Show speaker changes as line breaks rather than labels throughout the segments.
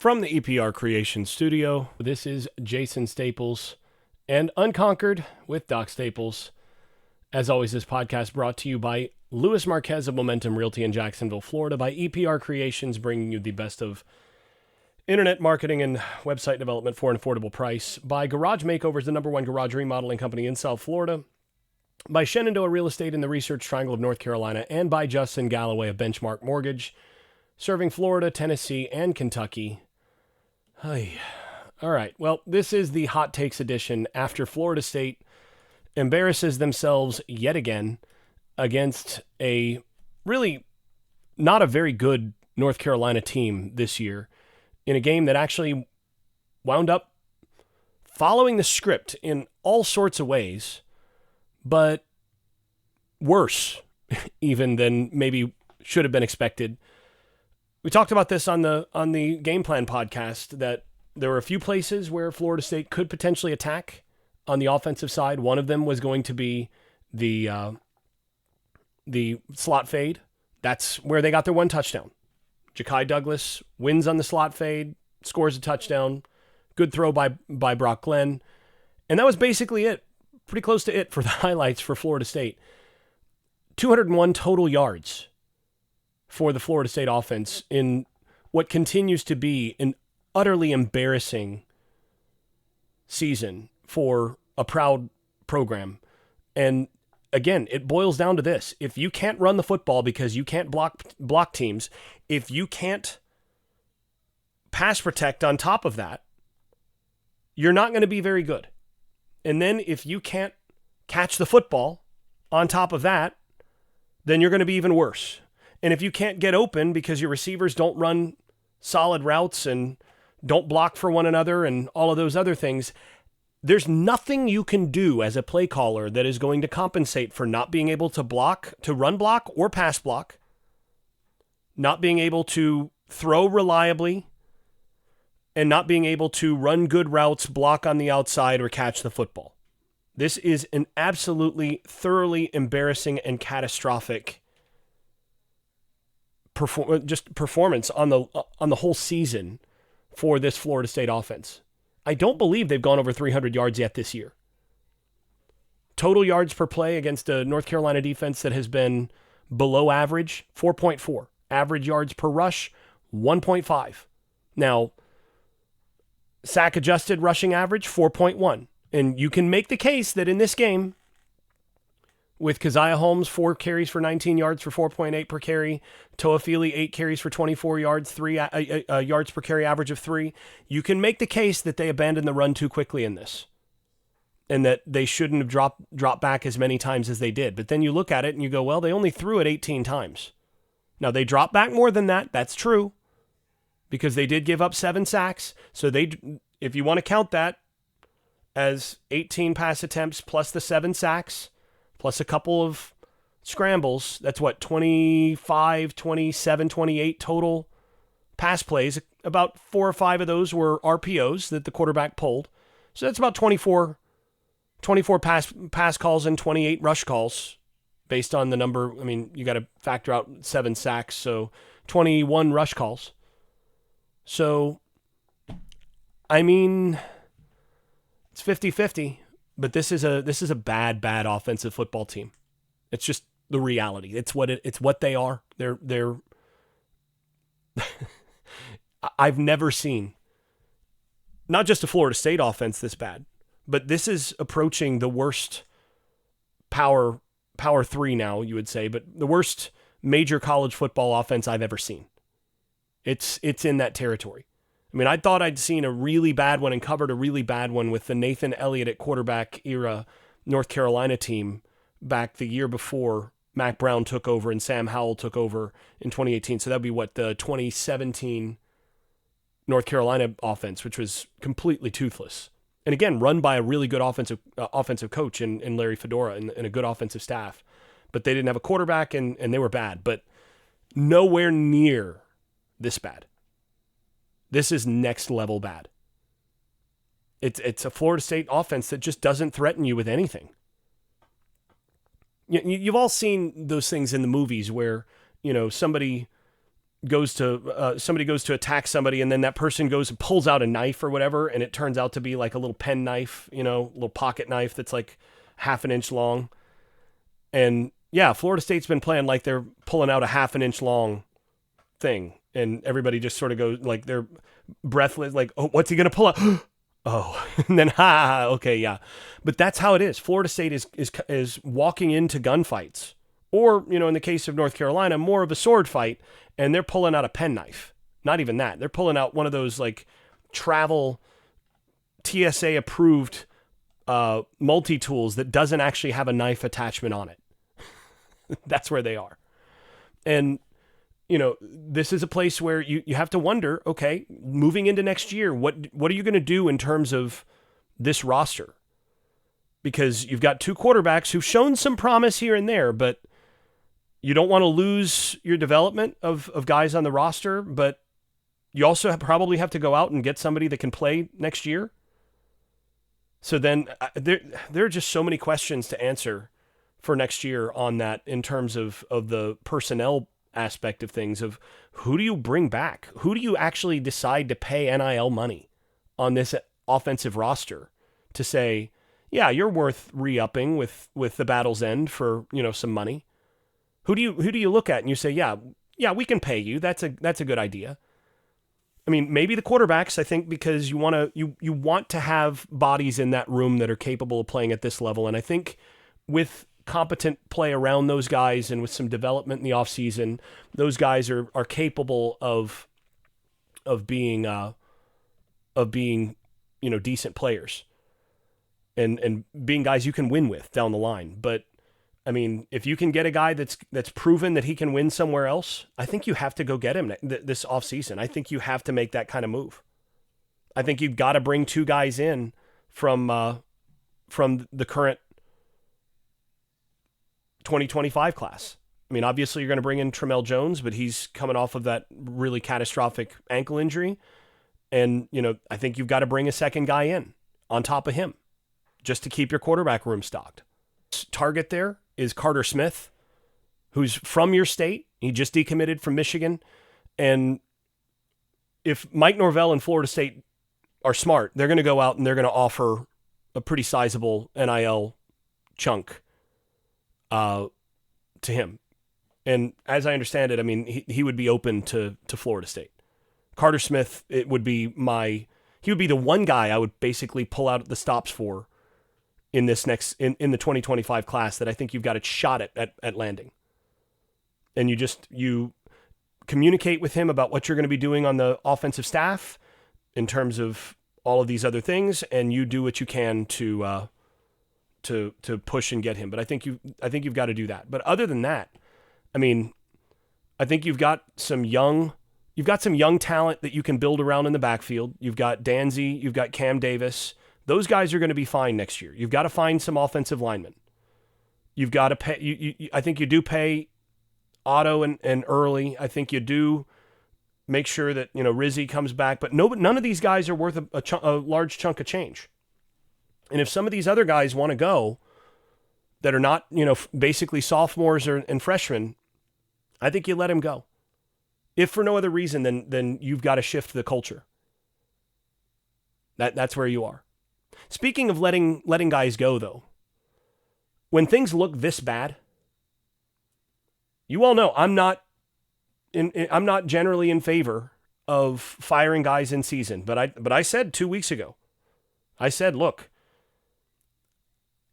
From the EPR Creation Studio, this is Jason Staples and Unconquered with Doc Staples. As always, this podcast brought to you by Luis Marquez of Momentum Realty in Jacksonville, Florida, by EPR Creations, bringing you the best of internet marketing and website development for an affordable price, by Garage Makeovers, the #1 garage remodeling company in South Florida, by Shenandoah Real Estate in the Research Triangle of North Carolina, and by Justin Galloway of Benchmark Mortgage, serving Florida, Tennessee, and Kentucky. Hi. All right. Well, this is the Hot Takes edition after Florida State embarrasses themselves yet again against a really not a very good North Carolina team this year in a game that actually wound up following the script in all sorts of ways, but worse even than maybe should have been expected. We talked about this on the Game Plan podcast, that there were a few places where Florida State could potentially attack on the offensive side. One of them was going to be the slot fade. That's where they got their one touchdown. Ja'Kai Douglas wins on the slot fade, scores a touchdown. Good throw by Brock Glenn. And that was basically it. Pretty close to it for the highlights for Florida State. 201 total yards for the Florida State offense in what continues to be an utterly embarrassing season for a proud program. And again, it boils down to this. If you can't run the football because you can't block teams, if you can't pass protect on top of that, you're not going to be very good. And then if you can't catch the football on top of that, then you're going to be even worse. And if you can't get open because your receivers don't run solid routes and don't block for one another and all of those other things, there's nothing you can do as a play caller that is going to compensate for not being able to block, to run block or pass block, not being able to throw reliably, and not being able to run good routes, block on the outside, or catch the football. This is an absolutely thoroughly embarrassing and catastrophic performance on the whole season for this Florida State offense. I don't believe they've gone over 300 yards yet this year. Total yards per play against a North Carolina defense that has been below average, 4.4. Average yards per rush, 1.5. Now, sack adjusted rushing average, 4.1. And you can make the case that in this game, with Keziah Holmes, 4 carries for 19 yards for 4.8 per carry, Toafili, 8 carries for 24 yards, 3 yards per carry, average of 3. You can make the case that they abandoned the run too quickly in this, and that they shouldn't have dropped back as many times as they did. But then you look at it and you go, well, they only threw it 18 times. Now, they dropped back more than that. That's true, because they did give up 7 sacks. So if you want to count that as 18 pass attempts plus the 7 sacks, plus a couple of scrambles, that's what, 25, 27, 28 total pass plays. About 4 or 5 of those were RPOs that the quarterback pulled. So that's about 24 pass calls and 28 rush calls based on the number. I mean, you got to factor out 7 sacks, so 21 rush calls. So, I mean, it's 50-50. But this is a bad offensive football team. It's just the reality. It's what they are. They're I've never seen not just a Florida State offense this bad, but this is approaching the worst power 3 now, you would say, but the worst major college football offense I've ever seen. It's in that territory. I mean, I thought I'd seen a really bad one and covered a really bad one with the Nathan Elliott at quarterback era North Carolina team back the year before Mack Brown took over and Sam Howell took over in 2018. So that'd be the 2017 North Carolina offense, which was completely toothless. And again, run by a really good offensive coach in Larry Fedora and a good offensive staff. But they didn't have a quarterback and they were bad. But nowhere near this bad. This is next level bad. It's a Florida State offense that just doesn't threaten you with anything. You've all seen those things in the movies where, somebody somebody goes to attack somebody, and then that person goes and pulls out a knife or whatever, and it turns out to be like a little pen knife, little pocket knife that's like half an inch long. And yeah, Florida State's been playing like they're pulling out a half an inch long thing, and everybody just sort of goes like they're breathless, like, oh, what's he gonna pull out? Oh, and then okay, yeah. But that's how it is. Florida State is walking into gunfights, or in the case of North Carolina, more of a sword fight, and they're pulling out a penknife. Not even that. They're pulling out one of those like travel TSA approved multi-tools that doesn't actually have a knife attachment on it. That's where they are. And this is a place where you have to wonder, okay, moving into next year, what are you going to do in terms of this roster? Because you've got two quarterbacks who've shown some promise here and there, but you don't want to lose your development of guys on the roster, but you also probably have to go out and get somebody that can play next year. So then there are just so many questions to answer for next year on that in terms of the personnel aspect of things, of who do you bring back? Who do you actually decide to pay NIL money on this offensive roster to say, yeah, you're worth re-upping with the Battle's End for, some money? Who do you look at and you say, yeah, we can pay you. That's a good idea. I mean, maybe the quarterbacks, I think, because you want to have bodies in that room that are capable of playing at this level. And I think with competent play around those guys and with some development in the offseason, those guys are capable of being decent players and being guys you can win with down the line. But I mean, if you can get a guy that's proven that he can win somewhere else, I think you have to go get him this offseason. I think you have to make that kind of move. I think you've got to bring two guys in from the current 2025 class. I mean, obviously you're going to bring in Tramel Jones, but he's coming off of that really catastrophic ankle injury. And, I think you've got to bring a second guy in on top of him just to keep your quarterback room stocked. Target there is Carter Smith, who's from your state. He just decommitted from Michigan. And if Mike Norvell and Florida State are smart, they're going to go out and they're going to offer a pretty sizable NIL chunk to him. And as I understand it, I mean, he would be open to Florida State. Carter Smith, he would be the one guy I would basically pull out the stops for in this in the 2025 class that I think you've got a shot at landing. And you communicate with him about what you're going to be doing on the offensive staff in terms of all of these other things, and you do what you can to push and get him. But I think you've got to do that. But other than that, I mean, I think you've got some young talent that you can build around in the backfield. You've got Danzy, you've got Cam Davis. Those guys are going to be fine next year. You've got to find some offensive linemen. You've got to pay. I think you do pay Otto and Early. I think you do make sure that Rizzi comes back. But none of these guys are worth a large chunk of change. And if some of these other guys want to go, that are not basically sophomores and freshmen, I think you let them go. If for no other reason, then you've got to shift the culture. That's where you are. Speaking of letting guys go, though, when things look this bad, you all know I'm not generally in favor of firing guys in season. But I said 2 weeks ago, I said, look,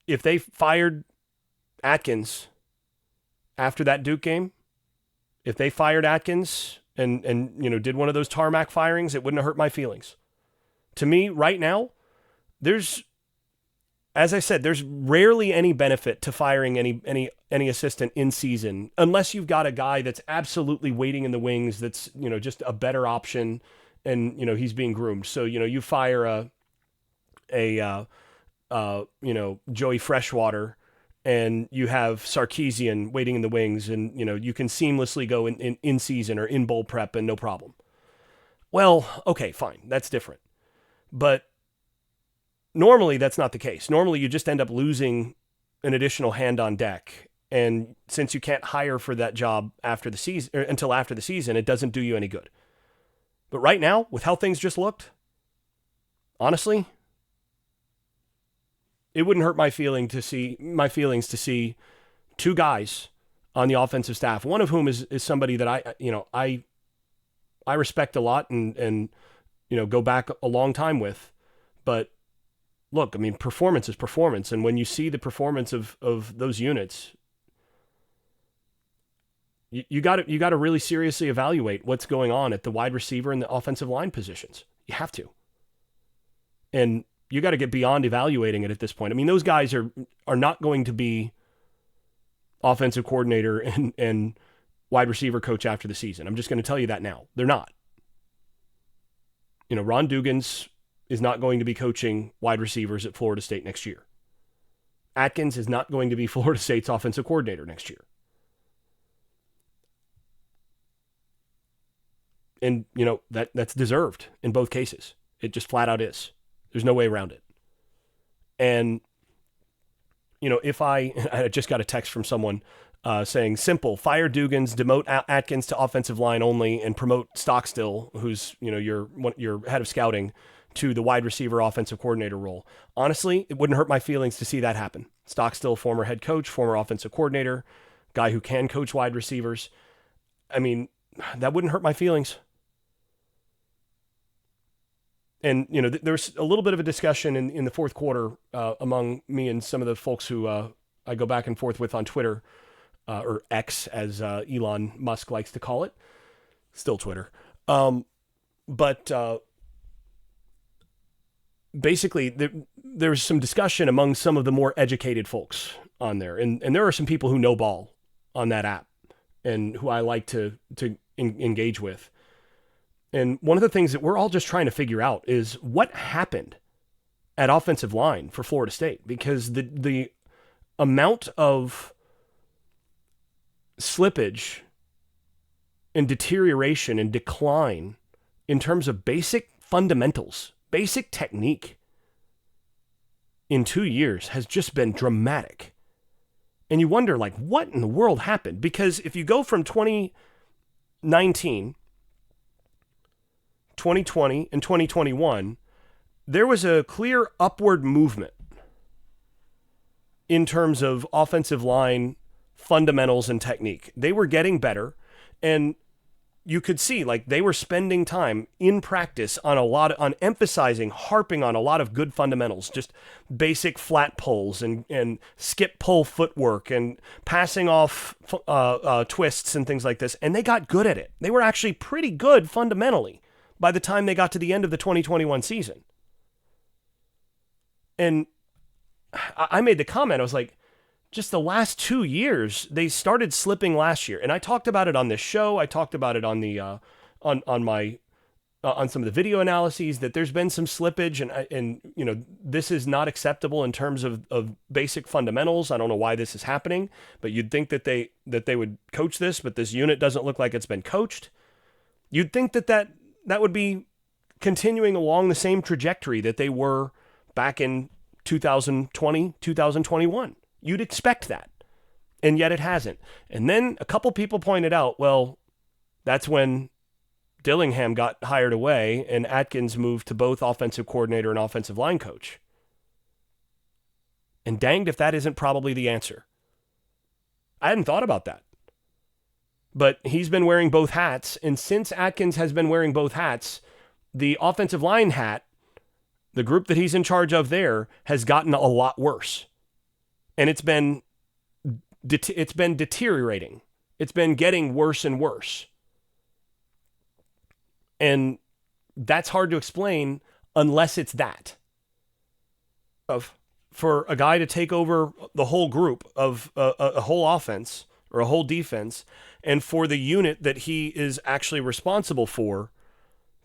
if they fired Atkins after that Duke game, if they fired Atkins and did one of those tarmac firings, it wouldn't have hurt my feelings. To me, right now, as I said, there's rarely any benefit to firing any assistant in season unless you've got a guy that's absolutely waiting in the wings, that's just a better option, and he's being groomed. So you fire Joey Freshwater, and you have Sarkisian waiting in the wings, and you can seamlessly go in season or in bowl prep and no problem. Well, okay, fine, that's different. But normally that's not the case. Normally you just end up losing an additional hand on deck, And since you can't hire for that job after the season, or until after the season, it doesn't do you any good. But right now, with how things just looked, honestly, it wouldn't hurt my feelings to see two guys on the offensive staff, one of whom is somebody that I respect a lot and go back a long time with. But look, I mean, performance is performance, and when you see the performance of those units, you got to really seriously evaluate what's going on at the wide receiver and the offensive line positions. You have to. And you got to get beyond evaluating it at this point. I mean, those guys are not going to be offensive coordinator and wide receiver coach after the season. I'm just going to tell you that now. They're not. Ron Dugans is not going to be coaching wide receivers at Florida State next year. Atkins is not going to be Florida State's offensive coordinator next year. And, that's deserved in both cases. It just flat out is. There's no way around it. And, if I just got a text from someone saying, simple, fire Dugans, demote Atkins to offensive line only, and promote Stockstill, who's, your head of scouting, to the wide receiver offensive coordinator role. Honestly, it wouldn't hurt my feelings to see that happen. Stockstill, former head coach, former offensive coordinator, guy who can coach wide receivers. I mean, that wouldn't hurt my feelings. And, there's a little bit of a discussion in the fourth quarter among me and some of the folks who I go back and forth with on Twitter, or X, as Elon Musk likes to call it. Still Twitter. But basically, there's some discussion among some of the more educated folks on there. And there are some people who know ball on that app and who I like to engage with. And one of the things that we're all just trying to figure out is what happened at offensive line for Florida State, because the amount of slippage and deterioration and decline in terms of basic fundamentals, basic technique in 2 years has just been dramatic. And you wonder, what in the world happened? Because if you go from 2019, 2020, and 2021, there was a clear upward movement in terms of offensive line fundamentals and technique. They were getting better, and you could see they were spending time in practice on emphasizing, harping on a lot of good fundamentals, just basic flat pulls and skip pull footwork and passing off twists and things like this. And they got good at it. They were actually pretty good fundamentally by the time they got to the end of the 2021 season. And I made the comment, I was like, just the last 2 years, they started slipping last year. And I talked about it on this show. I talked about it on the on some of the video analyses, that there's been some slippage, and this is not acceptable in terms of basic fundamentals. I don't know why this is happening, but you'd think that they would coach this, but this unit doesn't look like it's been coached. You'd think that would be continuing along the same trajectory that they were back in 2020, 2021. You'd expect that. And yet it hasn't. And then a couple people pointed out, well, that's when Dillingham got hired away and Atkins moved to both offensive coordinator and offensive line coach. And danged if that isn't probably the answer. I hadn't thought about that. But he's been wearing both hats, and since Atkins has been wearing both hats, the offensive line hat, the group that he's in charge of there, has gotten a lot worse. And it's been deteriorating. It's been getting worse and worse. And that's hard to explain unless it's that. For a guy to take over the whole group of a whole offense or a whole defense, and for the unit that he is actually responsible for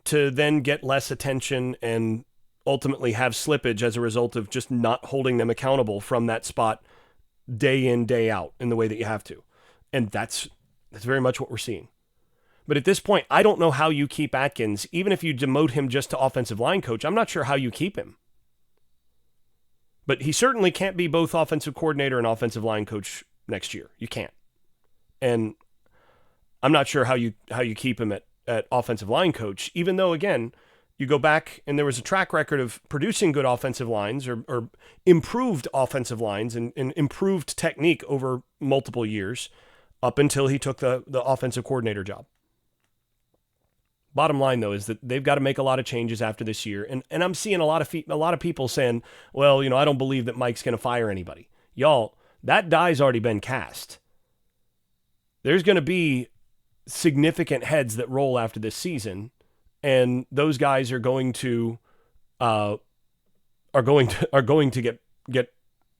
to then get less attention and ultimately have slippage as a result of just not holding them accountable from that spot day in, day out in the way that you have to. And that's very much what we're seeing. But at this point, I don't know how you keep Atkins. Even if you demote him just to offensive line coach, I'm not sure how you keep him. But he certainly can't be both offensive coordinator and offensive line coach next year. You can't. And I'm not sure how you keep him at offensive line coach, even though, again, you go back and there was a track record of producing good offensive lines or improved offensive lines and improved technique over multiple years up until he took the offensive coordinator job. Bottom line, though, is that they've got to make a lot of changes after this year. And I'm seeing a lot of people saying, well, I don't believe that Mike's going to fire anybody. Y'all, that die's already been cast. There's going to be significant heads that roll after this season, and those guys are going to get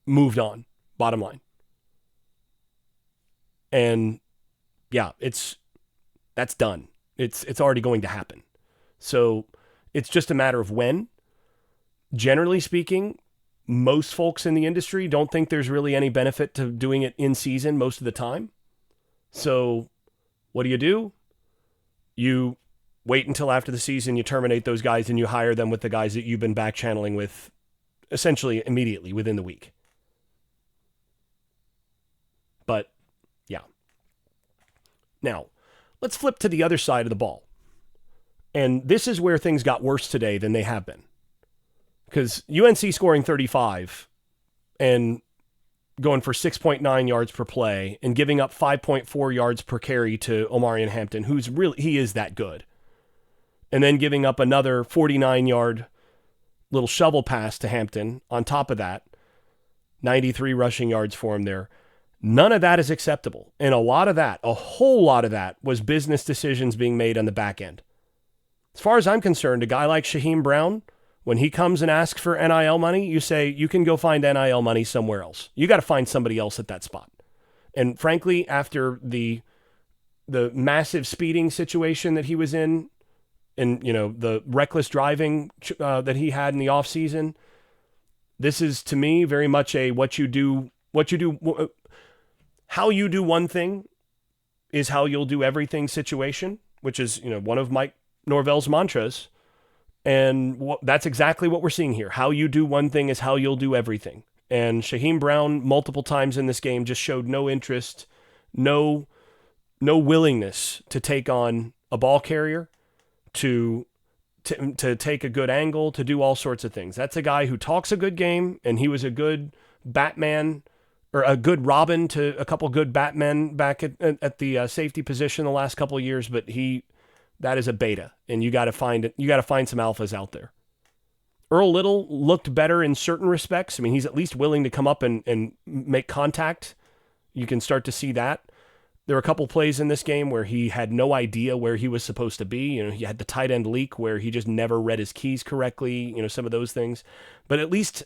moved on. Bottom line. And yeah, that's done. It's already going to happen. So it's just a matter of when. Generally speaking, most folks in the industry don't think there's really any benefit to doing it in season most of the time. So what do? You wait until after the season, you terminate those guys, and you hire them with the guys that you've been back channeling with essentially immediately within the week. But yeah. Now, let's flip to the other side of the ball. And this is where things got worse today than they have been. Because UNC scoring 35 and going for 6.9 yards per play and giving up 5.4 yards per carry to Omarion Hampton, he is that good. And then giving up another 49-yard little shovel pass to Hampton on top of that, 93 rushing yards for him there. None of that is acceptable. And a whole lot of that was business decisions being made on the back end. As far as I'm concerned, a guy like Shaheem Brown, when he comes and asks for NIL money, you say, you can go find NIL money somewhere else. You got to find somebody else at that spot. And frankly, after the massive speeding situation that he was in, and the reckless driving that he had in the offseason, this is to me very much a how you do one thing is how you'll do everything situation, which is one of Mike Norvell's mantras. And that's exactly what we're seeing here. How you do one thing is how you'll do everything. And Shaheem Brown, multiple times in this game, just showed no interest, no willingness to take on a ball carrier, to take a good angle, to do all sorts of things. That's a guy who talks a good game, and he was a good Batman or a good Robin to a couple good Batmen back at the safety position the last couple of years, but that is a beta, and you got to find it. You got to find some alphas out there. Earl Little looked better in certain respects. I mean, he's at least willing to come up and make contact. You can start to see that. There were a couple plays in this game where he had no idea where he was supposed to be. He had the tight end leak where he just never read his keys correctly, some of those things. But at least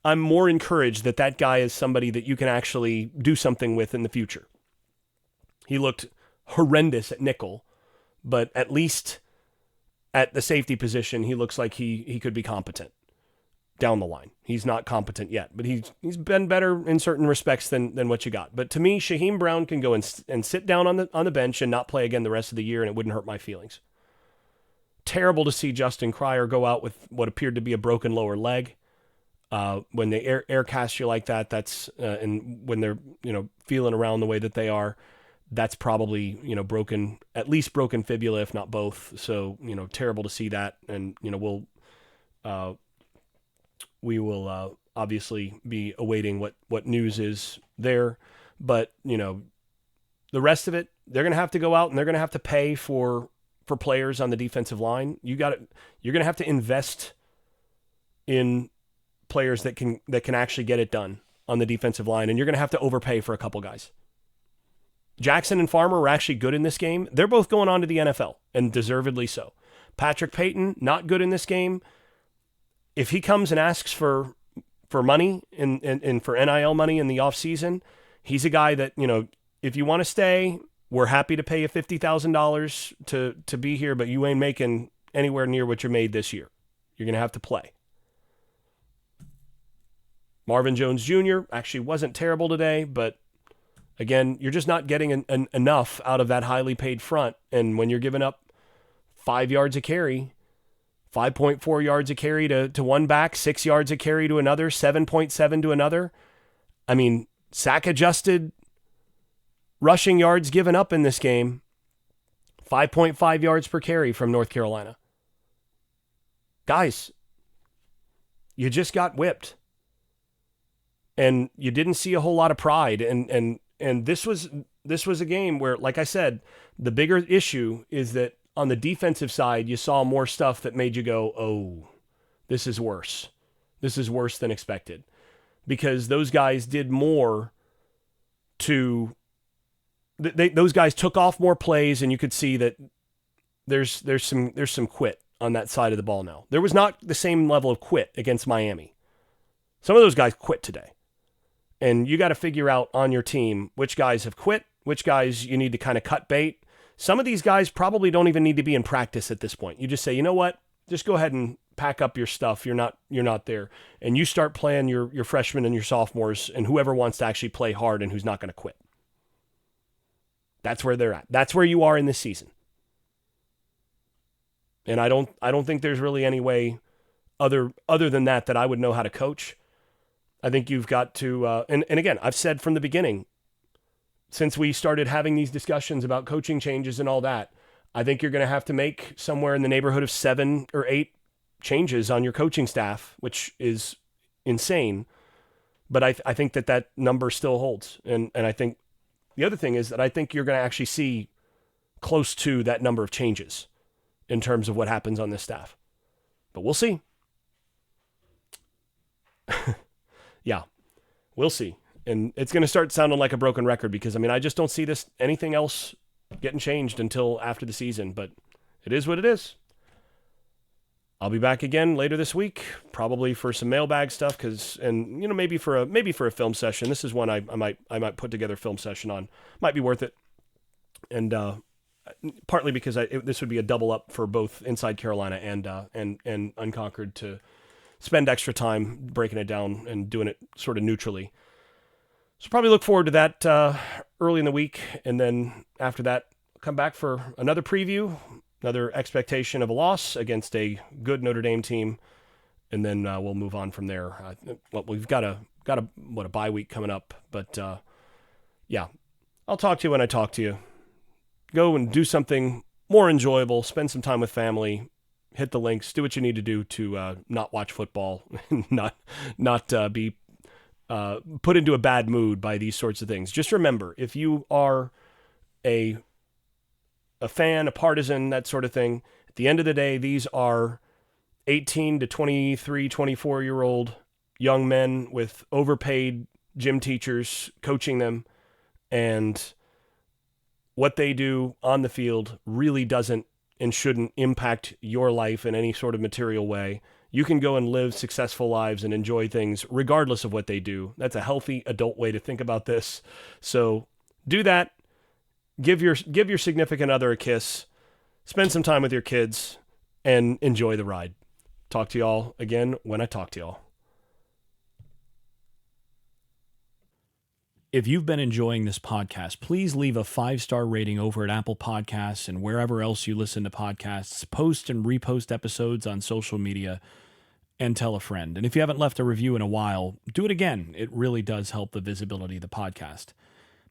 I'm more encouraged that guy is somebody that you can actually do something with in the future. He looked horrendous at nickel, but at least at the safety position, he looks like he could be competent down the line. He's not competent yet, but he's been better in certain respects than what you got. But to me, Shaheem Brown can go and sit down on the bench and not play again the rest of the year, and it wouldn't hurt my feelings. Terrible to see Justin Cryer go out with what appeared to be a broken lower leg. When they air cast you like that, that's and when they're feeling around the way that they are, that's probably broken, at least broken fibula, if not both. So terrible to see that, and we will obviously be awaiting what news is there. But the rest of it, they're going to have to go out and they're going to have to pay for players on the defensive line. You're going to have to invest in players that can actually get it done on the defensive line, and you're going to have to overpay for a couple guys. Jackson and Farmer were actually good in this game. They're both going on to the NFL, and deservedly so. Patrick Payton, not good in this game. If he comes and asks for money and for NIL money in the offseason, he's a guy that, if you want to stay, we're happy to pay you $50,000 to be here, but you ain't making anywhere near what you're made this year. You're going to have to play. Marvin Jones Jr. actually wasn't terrible today, but again, you're just not getting enough out of that highly paid front. And when you're giving up 5 yards a carry, 5.4 yards a carry to one back, 6 yards a carry to another, 7.7 to another. I mean, sack adjusted, rushing yards given up in this game, 5.5 yards per carry from North Carolina. Guys, you just got whipped. And you didn't see a whole lot of pride. And this was a game where, like I said, the bigger issue is that on the defensive side, you saw more stuff that made you go, oh, this is worse. This is worse than expected. Because those guys did more to... those guys took off more plays, and you could see that there's some quit on that side of the ball now. There was not the same level of quit against Miami. Some of those guys quit today. And you got to figure out on your team which guys have quit, which guys you need to kind of cut bait. Some of these guys probably don't even need to be in practice at this point. You just say, you know what? Just go ahead and pack up your stuff. You're not there. And you start playing your freshmen and your sophomores and whoever wants to actually play hard and who's not going to quit. That's where they're at. That's where you are in this season. And I don't think there's really any way other than that I would know how to coach. I think you've got to, and again, I've said from the beginning, since we started having these discussions about coaching changes and all that, I think you're going to have to make somewhere in the neighborhood of 7 or 8 changes on your coaching staff, which is insane. But I think that number still holds. And I think the other thing is that I think you're going to actually see close to that number of changes in terms of what happens on this staff. But we'll see. Yeah, we'll see. And it's going to start sounding like a broken record because, I just don't see anything else getting changed until after the season. But it is what it is. I'll be back again later this week, probably for some mailbag stuff, maybe for a film session. This is one I might put together a film session on. Might be worth it. And partly because this would be a double up for both Inside Carolina and Unconquered to spend extra time breaking it down and doing it sort of neutrally. So probably look forward to that early in the week. And then after that, come back for another preview, another expectation of a loss against a good Notre Dame team. And then we'll move on from there. We've got a bye week coming up. But yeah, I'll talk to you when I talk to you. Go and do something more enjoyable. Spend some time with family. Hit the links, do what you need to do to not watch football, not be put into a bad mood by these sorts of things. Just remember, if you are a fan, a partisan, that sort of thing, at the end of the day, these are 18 to 23, 24-year-old young men with overpaid gym teachers coaching them, and what they do on the field really doesn't and shouldn't impact your life in any sort of material way. You can go and live successful lives and enjoy things regardless of what they do. That's a healthy adult way to think about this. So do that. Give your significant other a kiss. Spend some time with your kids and enjoy the ride. Talk to y'all again when I talk to y'all. If you've been enjoying this podcast, please leave a 5-star rating over at Apple Podcasts and wherever else you listen to podcasts. Post and repost episodes on social media and tell a friend. And if you haven't left a review in a while, do it again. It really does help the visibility of the podcast.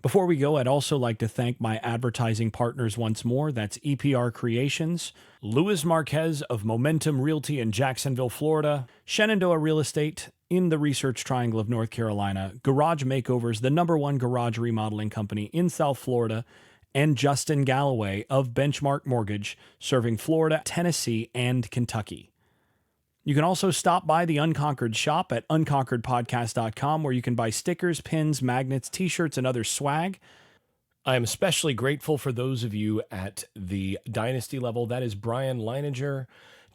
Before we go, I'd also like to thank my advertising partners once more. That's EPR Creations, Luis Marquez of Momentum Realty in Jacksonville, Florida, Shenandoah Real Estate in the Research Triangle of North Carolina, Garage Makeovers, the #1 garage remodeling company in South Florida, and Justin Galloway of Benchmark Mortgage, serving Florida, Tennessee, and Kentucky. You can also stop by the Unconquered shop at unconqueredpodcast.com, where you can buy stickers, pins, magnets, t-shirts, and other swag. I am especially grateful for those of you at the Dynasty level. That is Brian Leininger,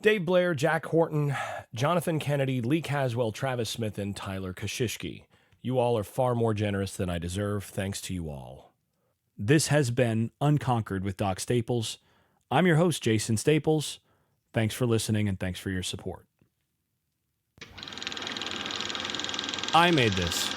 Dave Blair, Jack Horton, Jonathan Kennedy, Lee Caswell, Travis Smith, and Tyler Kashishki. You all are far more generous than I deserve. Thanks to you all. This has been Unconquered with Doc Staples. I'm your host, Jason Staples. Thanks for listening, and thanks for your support. I made this.